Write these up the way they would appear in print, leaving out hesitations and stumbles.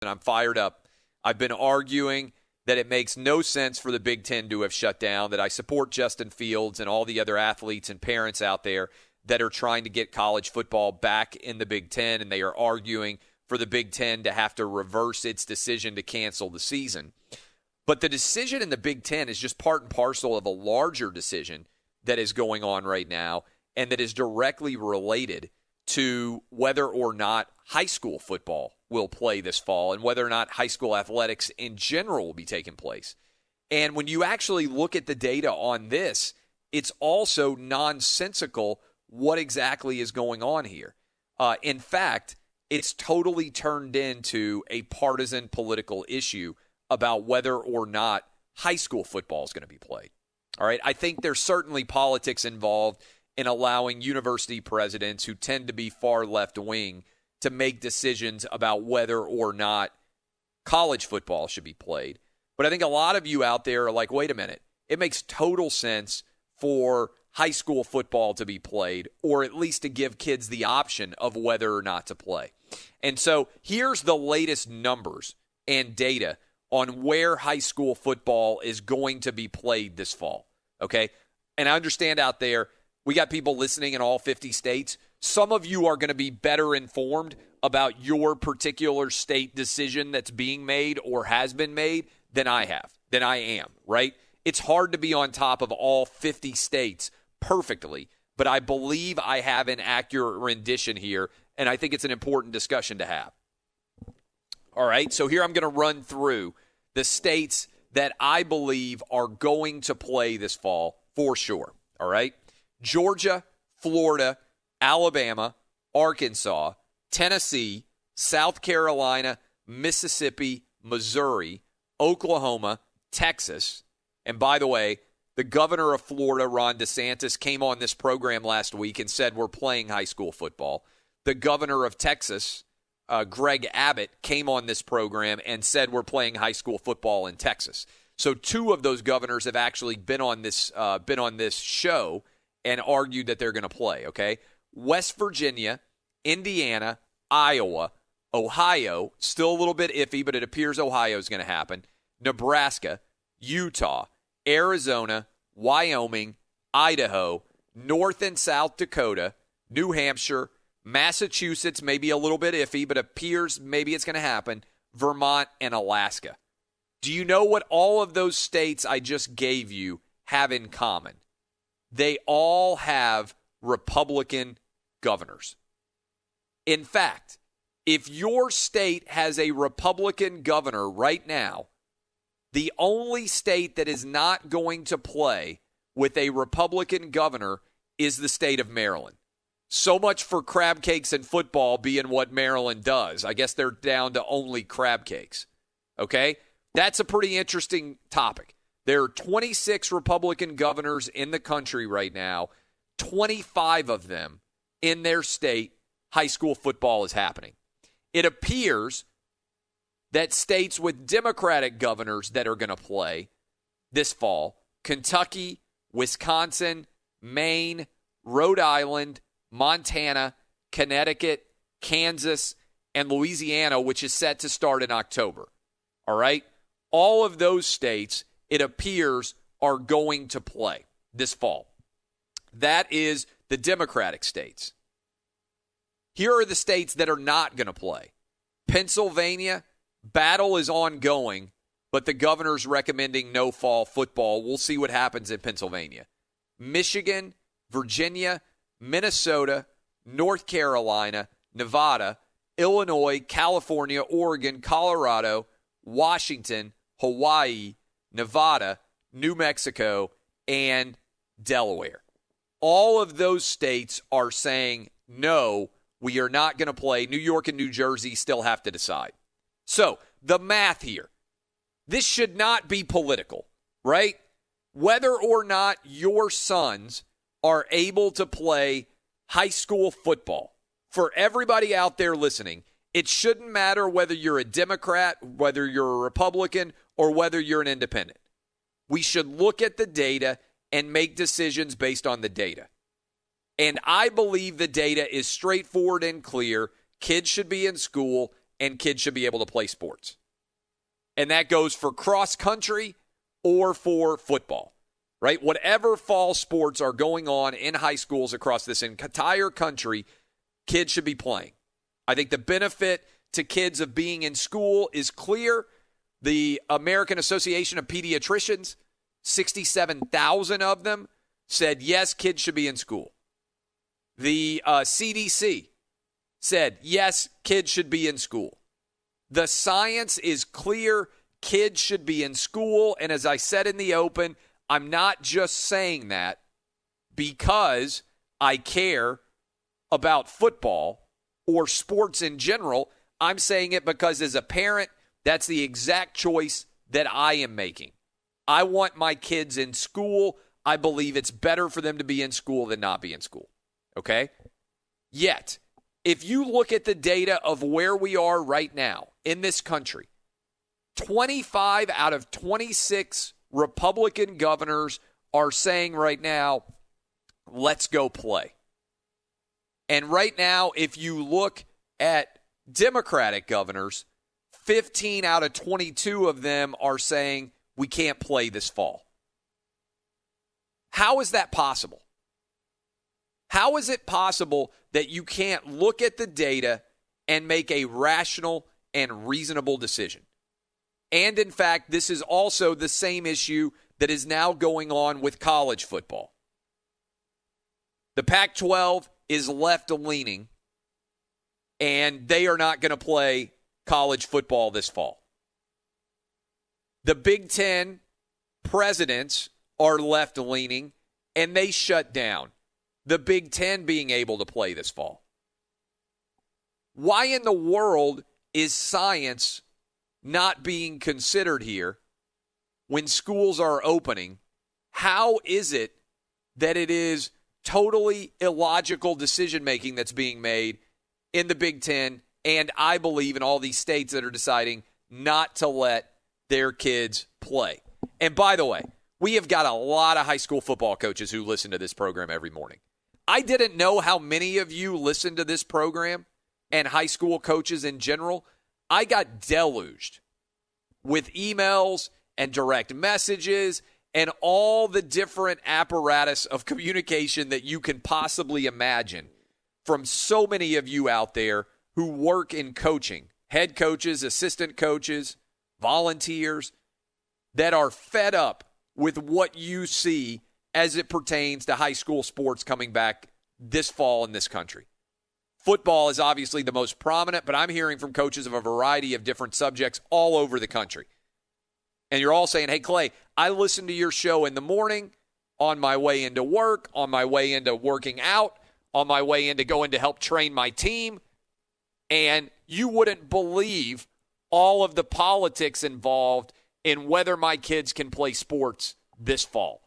and I'm fired up. I've been arguing that it makes no sense for the Big Ten to have shut down, that I support Justin Fields and all the other athletes and parents out there that are trying to get college football back in the Big Ten, and they are arguing for the Big Ten to have to reverse its decision to cancel the season. But the decision in the Big Ten is just part and parcel of a larger decision that is going on right now and that is directly related to whether or not high school football will play this fall and whether or not high school athletics in general will be taking place. And when you actually look at the data on this, it's also nonsensical what exactly is going on here. In fact, it's totally turned into a partisan political issue about whether or not high school football is going to be played. All right, I think there's certainly politics involved in allowing university presidents who tend to be far left-wing to make decisions about whether or not college football should be played. But I think a lot of you out there are like, wait a minute, it makes total sense for high school football to be played, or at least to give kids the option of whether or not to play. And so here's the latest numbers and data on where high school football is going to be played this fall, okay? And I understand out there, we got people listening in all 50 states. Some of you are going to be better informed about your particular state decision that's being made or has been made than I am, right? It's hard to be on top of all 50 states perfectly, but I believe I have an accurate rendition here, and I think it's an important discussion to have. All right, so here I'm going to run through the states that I believe are going to play this fall for sure, all right? Georgia, Florida, Alabama, Arkansas, Tennessee, South Carolina, Mississippi, Missouri, Oklahoma, Texas. And by the way, the governor of Florida, Ron DeSantis, came on this program last week and said we're playing high school football. The governor of Texas, Greg Abbott, came on this program and said we're playing high school football in Texas. So two of those governors have actually been on this show and argued that they're going to play, okay? West Virginia, Indiana, Iowa, Ohio, still a little bit iffy, but it appears Ohio is going to happen, Nebraska, Utah, Arizona, Wyoming, Idaho, North and South Dakota, New Hampshire, Massachusetts, maybe a little bit iffy, but appears maybe it's going to happen, Vermont, and Alaska. Do you know what all of those states I just gave you have in common? They all have Republican governors. In fact, if your state has a Republican governor right now, the only state that is not going to play with a Republican governor is the state of Maryland. So much for crab cakes and football being what Maryland does. I guess they're down to only crab cakes. Okay? That's a pretty interesting topic. There are 26 Republican governors in the country right now. 25 of them in their state, high school football is happening. It appears that states with Democratic governors that are going to play this fall, Kentucky, Wisconsin, Maine, Rhode Island, Montana, Connecticut, Kansas, and Louisiana, which is set to start in October. All right? All of those states, it appears, are going to play this fall. That is the Democratic states. Here are the states that are not going to play. Pennsylvania, battle is ongoing, but the governor's recommending no fall football. We'll see what happens in Pennsylvania. Michigan, Virginia, Minnesota, North Carolina, Nevada, Illinois, California, Oregon, Colorado, Washington, Hawaii, Nevada, New Mexico, and Delaware. All of those states are saying, no, we are not going to play. New York and New Jersey still have to decide. So, the math here. This should not be political, right? Whether or not your sons are able to play high school football, for everybody out there listening, it shouldn't matter whether you're a Democrat, whether you're a Republican, or whether you're an independent. We should look at the data and make decisions based on the data. And I believe the data is straightforward and clear. Kids should be in school and kids should be able to play sports. And that goes for cross country or for football, right? Whatever fall sports are going on in high schools across this entire country, kids should be playing. I think the benefit to kids of being in school is clear. The American Association of Pediatricians, 67,000 of them, said, yes, kids should be in school. The CDC said, yes, kids should be in school. The science is clear. Kids should be in school. And as I said in the open, I'm not just saying that because I care about football or sports in general. I'm saying it because as a parent, that's the exact choice that I am making. I want my kids in school. I believe it's better for them to be in school than not be in school. Okay? Yet, if you look at the data of where we are right now in this country, 25 out of 26 Republican governors are saying right now, let's go play. And right now, if you look at Democratic governors, 15 out of 22 of them are saying we can't play this fall. How is that possible? How is it possible that you can't look at the data and make a rational and reasonable decision? And in fact, this is also the same issue that is now going on with college football. The Pac-12 is left-leaning, and they are not going to play college football this fall. The Big Ten presidents are left-leaning, and they shut down the Big Ten being able to play this fall. Why in the world is science not being considered here when schools are opening? How is it that it is totally illogical decision-making that's being made in the Big Ten and I believe in all these states that are deciding not to let their kids play? And by the way, we have got a lot of high school football coaches who listen to this program every morning. I didn't know how many of you listen to this program and high school coaches in general. I got deluged with emails and direct messages and all the different apparatus of communication that you can possibly imagine from so many of you out there who work in coaching, head coaches, assistant coaches, volunteers, that are fed up with what you see as it pertains to high school sports coming back this fall in this country. Football is obviously the most prominent, but I'm hearing from coaches of a variety of different subjects all over the country. And you're all saying, hey, Clay, I listen to your show in the morning, on my way into work, on my way into working out, on my way into going to help train my team. And you wouldn't believe all of the politics involved in whether my kids can play sports this fall.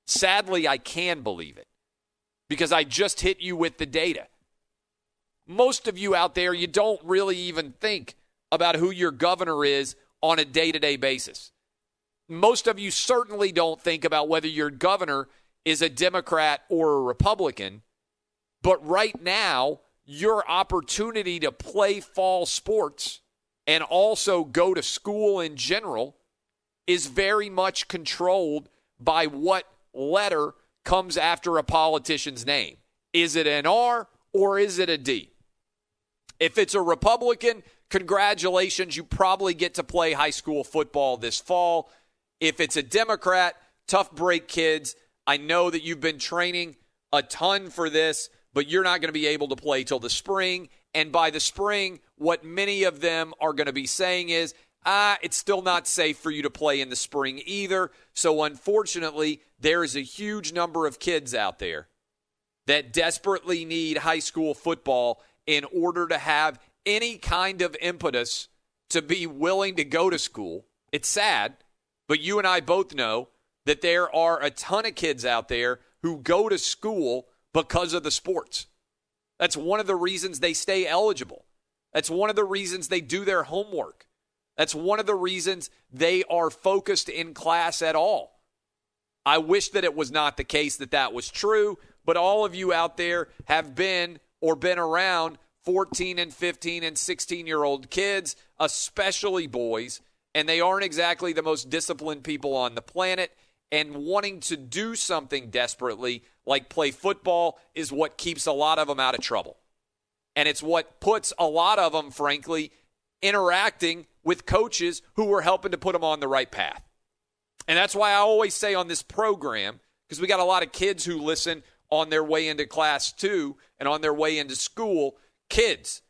Sadly, I can believe it because I just hit you with the data. Most of you out there, you don't really even think about who your governor is on a day-to-day basis. Most of you certainly don't think about whether your governor is a Democrat or a Republican. But right now, your opportunity to play fall sports and also go to school in general is very much controlled by what letter comes after a politician's name. Is it an R or is it a D? If it's a Republican, congratulations, you probably get to play high school football this fall. If it's a Democrat, tough break, kids. I know that you've been training a ton for this, but you're not going to be able to play till the spring. And by the spring, what many of them are going to be saying is, it's still not safe for you to play in the spring either. So unfortunately, there is a huge number of kids out there that desperately need high school football in order to have any kind of impetus to be willing to go to school. It's sad, but you and I both know that there are a ton of kids out there who go to school because of the sports. That's one of the reasons they stay eligible. That's one of the reasons they do their homework. That's one of the reasons they are focused in class at all. I wish that it was not the case that that was true, but all of you out there have been or been around 14 and 15 and 16-year-old kids, especially boys, and they aren't exactly the most disciplined people on the planet, and wanting to do something desperately, like play football, is what keeps a lot of them out of trouble. And it's what puts a lot of them, frankly, interacting with coaches who are helping to put them on the right path. And that's why I always say on this program, because we got a lot of kids who listen on their way into class 2 and on their way into school, kids,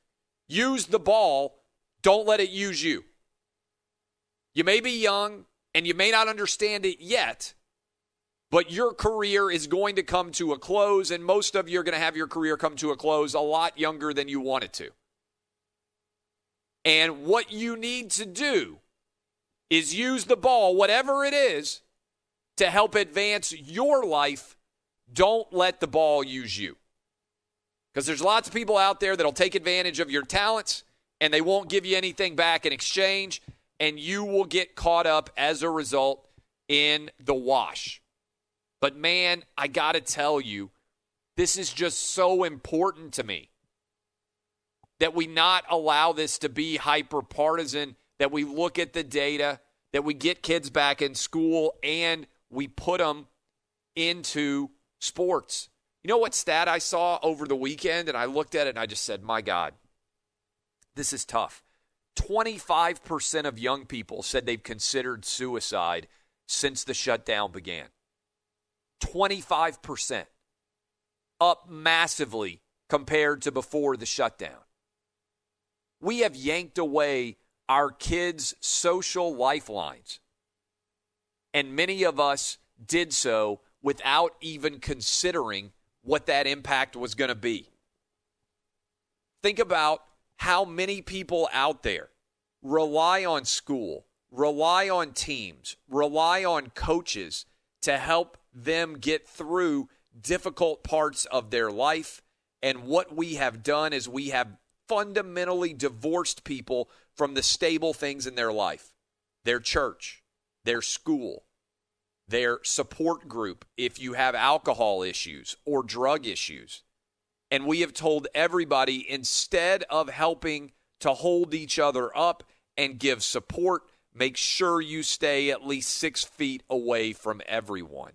use the ball, don't let it use you. You may be young and you may not understand it yet, but your career is going to come to a close, and most of you are going to have your career come to a close a lot younger than you want it to. And what you need to do is use the ball, whatever it is, to help advance your life. Don't let the ball use you. Because there's lots of people out there that'll take advantage of your talents, and they won't give you anything back in exchange, and you will get caught up as a result in the wash. But man, I got to tell you, this is just so important to me that we not allow this to be hyper-partisan, that we look at the data, that we get kids back in school, and we put them into sports. You know what stat I saw over the weekend? And I looked at it and I just said, my God, this is tough. 25% of young people said they've considered suicide since the shutdown began. 25%. Up massively compared to before the shutdown. We have yanked away our kids' social lifelines. And many of us did so without even considering what that impact was going to be. Think about how many people out there rely on school, rely on teams, rely on coaches to help them get through difficult parts of their life. And what we have done is we have fundamentally divorced people from the stable things in their life. Their church, their school, their support group if you have alcohol issues or drug issues. And we have told everybody, instead of helping to hold each other up and give support, make sure you stay at least 6 feet away from everyone.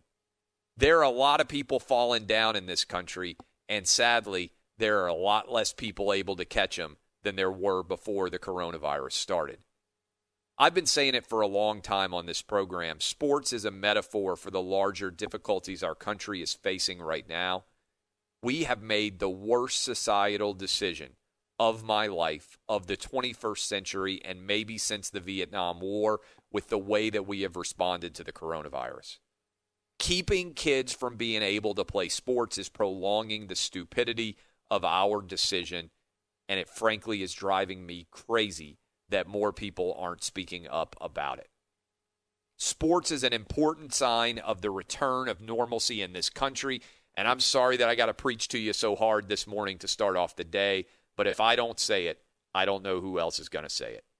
There are a lot of people falling down in this country, and sadly, there are a lot less people able to catch them than there were before the coronavirus started. I've been saying it for a long time on this program. Sports is a metaphor for the larger difficulties our country is facing right now. We have made the worst societal decision of my life, of the 21st century, and maybe since the Vietnam War, with the way that we have responded to the coronavirus. Keeping kids from being able to play sports is prolonging the stupidity of our decision, and it frankly is driving me crazy that more people aren't speaking up about it. Sports is an important sign of the return of normalcy in this country, and I'm sorry that I got to preach to you so hard this morning to start off the day, but if I don't say it, I don't know who else is going to say it.